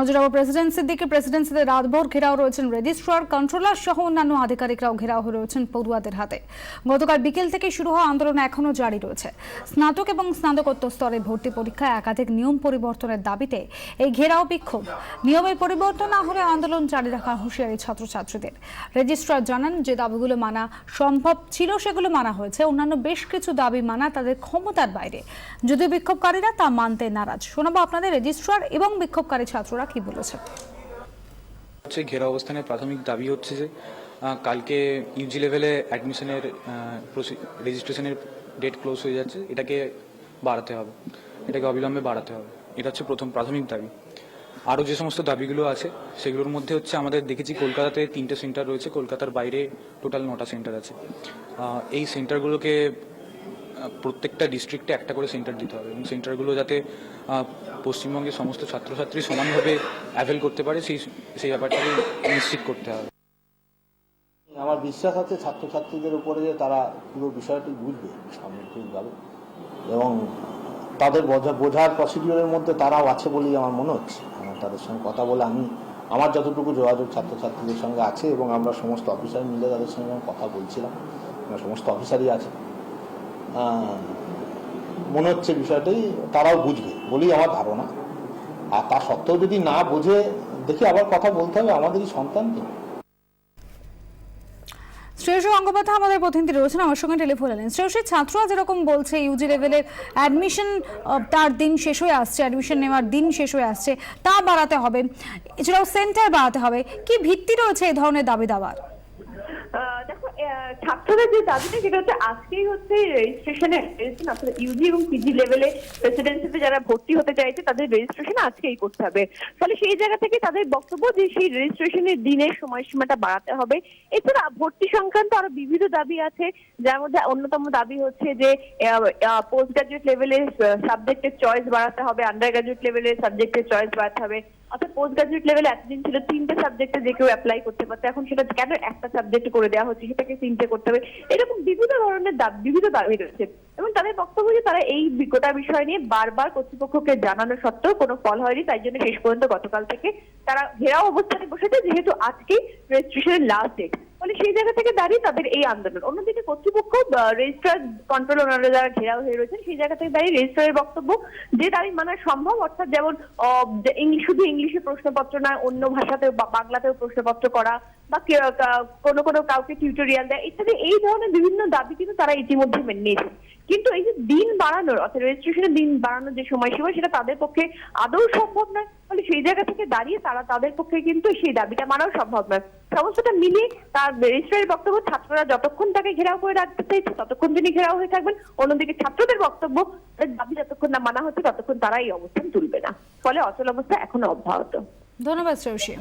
নজর রাখবো প্রেসিডেন্সির দিকে। প্রেসিডেন্সিতে রাতভর ঘেরাও রয়েছেন রেজিস্ট্রার, কন্ট্রোলার সহ অন্যান্য আধিকারিকরাও ঘেরাও হয়ে রয়েছেন পড়ুয়াদের হাতে। গতকাল বিকেল থেকে শুরু হওয়া আন্দোলন এখনও জারি রয়েছে। স্নাতক এবং স্নাতকোত্তর স্তরে ভর্তি পরীক্ষায় একাধিক নিয়ম পরিবর্তনের দাবিতে এই ঘেরাও বিক্ষোভ। নিয়মের পরিবর্তন না হলে আন্দোলন জারি রাখার হুঁশিয়ারি ছাত্রছাত্রীদের। রেজিস্ট্রার জানান যে দাবিগুলো মানা সম্ভব ছিল সেগুলো মানা হয়েছে, অন্যান্য বেশ কিছু দাবি মানা তাদের ক্ষমতার বাইরে। যদিও বিক্ষোভকারীরা তা মানতে নারাজ। শোনাবো আপনাদের রেজিস্ট্রার এবং বিক্ষোভকারী ছাত্ররা কি বলেছে। ঘেরাও অবস্থানের প্রাথমিক দাবি হচ্ছে যে কালকে ইউজি লেভেলে অ্যাডমিশনের রেজিস্ট্রেশনের ডেট ক্লোজ হয়ে যাচ্ছে, এটাকে বাড়াতে হবে, এটাকে অবিলম্বে বাড়াতে হবে। এটা হচ্ছে প্রাথমিক দাবি। আরও যে সমস্ত দাবিগুলো আছে সেগুলোর মধ্যে হচ্ছে আমাদের দেখেছি কলকাতাতে 3টে সেন্টার রয়েছে, কলকাতার বাইরে টোটাল 9টা সেন্টার আছে। এই সেন্টারগুলোকে প্রত্যেকটা ডিস্ট্রিক্টে একটা করে সেন্টার দিতে হবে এবং সেন্টারগুলো যাতে পশ্চিমবঙ্গের সমস্ত ছাত্রছাত্রী সমানভাবে অ্যাভেল করতে পারে সেই ব্যাপারটাকে নিশ্চিত করতে হবে। আমার বিশ্বাস আছে ছাত্রছাত্রীদের উপরে যে তারা পুরো বিষয়টি বুঝবে সামগ্রিকভাবে এবং তাদের বোঝার প্রসিডিওরের মধ্যে তারাও আছে বলেই আমার মনে হচ্ছে। তাদের সঙ্গে কথা বলে আমার যতটুকু যোগাযোগ ছাত্রছাত্রীদের সঙ্গে আছে এবং আমরা সমস্ত অফিসার মিলে তাদের সঙ্গে কথা বলছিলাম, সমস্ত অফিসারই আছে, মনে হচ্ছে বিষয়টাই তারাও বুঝবে বলেই আমার ধারণা। আর তা সত্ত্বেও যদি না বুঝে দেখি আবার কথা বলতে হবে, আমাদেরই সন্তান তো। শ্রেয়সী গঙ্গোপাধ্যায় আমাদের প্রতিনিধি রয়েছেন আমার সঙ্গে টেলিফোনে। শ্রেয়সী, ছাত্ররা যেরকম বলছে ইউজি লেভেলের অ্যাডমিশন তার দিন শেষ হয়ে আসছে, অ্যাডমিশন নেওয়ার দিন শেষ হয়ে আসছে, তা বাড়াতে হবে, এছাড়াও সেন্টার বাড়াতে হবে, কি ভিত্তি রয়েছে এই ধরনের দাবি দাবার? দেখো, ছাত্রদের যে দাবিটা সেটা হচ্ছে আজকেই হচ্ছে রেজিস্ট্রেশনের অর্থাৎ ইউজি এবং পিজি লেভেলে প্রেসিডেন্সিতে যারা ভর্তি হতে চাইছে তাদের রেজিস্ট্রেশন আজকেই করতে হবে। ফলে সেই জায়গা থেকে তাদের বক্তব্য যে সেই রেজিস্ট্রেশনের দিনের সময়সীমাটা বাড়াতে হবে। এছাড়া ভর্তি সংক্রান্ত আরো বিবিধ দাবি আছে, যার মধ্যে অন্যতম দাবি হচ্ছে যে পোস্ট গ্রাজুয়েট লেভেলে সাবজেক্টের চয়েস বাড়াতে হবে, আন্ডার গ্রাজুয়েট লেভেলে সাবজেক্টের চয়েস বাড়াতে হবে। অর্থাৎ পোস্ট গ্রাজুয়েট লেভেলে এতদিন ছিল 3টে সাবজেক্টে যে কেউ অ্যাপ্লাই করতে পারতো, এখন সেটা কেন একটা সাবজেক্ট করে দেওয়া হচ্ছে, সেটাকে 3টে করতে হবে। এরকম বিভিন্ন ধরনের বিবিধ দাবি রয়েছে এবং তাদের বক্তব্য যে তারা এই গোটা বিষয় নিয়ে বারবার কর্তৃপক্ষকে জানানো সত্ত্বেও কোনো ফল হয়নি। তাই জন্য শেষ পর্যন্ত গতকাল থেকে তারা ঘেরাও অবস্থানে বসেছে, যেহেতু আজকেই রেজিস্ট্রেশনের লাস্ট ডেট। ফলে সেই জায়গা থেকে দাঁড়িয়ে তাদের এই আন্দোলন। অন্যদিকে কর্তৃপক্ষ রেজিস্ট্রার কন্ট্রোলাররা যারা ঘেরাও হয়ে রয়েছেন সেই জায়গা থেকে দাঁড়িয়ে রেজিস্ট্রারের বক্তব্য যে দাবি মানা সম্ভব, অর্থাৎ যেমন শুধু ইংলিশে প্রশ্নপত্র নয়, অন্য ভাষাতেও বাংলাতেও প্রশ্নপত্র করা বা কোনো কাউকে টিউটোরিয়াল দেয় ইত্যাদি, এই ধরনের বিভিন্ন দাবি কিন্তু তারা ইতিমধ্যে মেনে নিয়েছে। কিন্তু এই যে দিন বাড়ানোর অর্থাৎ রেজিস্ট্রেশনের দিন বাড়ানোর যে সময়সীমা সেটা তাদের পক্ষে আদৌ সম্ভব নয়। ফলে সেই জায়গা থেকে দাঁড়িয়ে তাদের পক্ষে কিন্তু সেই দাবিটা মানাও সম্ভব নয়। সমস্যাটা মিলিয়ে তার রেজিস্ট্রারের বক্তব্য, ছাত্ররা যতক্ষণ তাকে ঘেরাও করে রাখতে চাইছে ততক্ষণ তিনি ঘেরাও হয়ে থাকবেন। অন্যদিকে ছাত্রদের বক্তব্য, দাবি যতক্ষণ না মানা হচ্ছে ততক্ষণ তারা এই অবস্থান তুলবে না। ফলে অচল অবস্থা এখনো অব্যাহত। ধন্যবাদ শ্রেয়সী।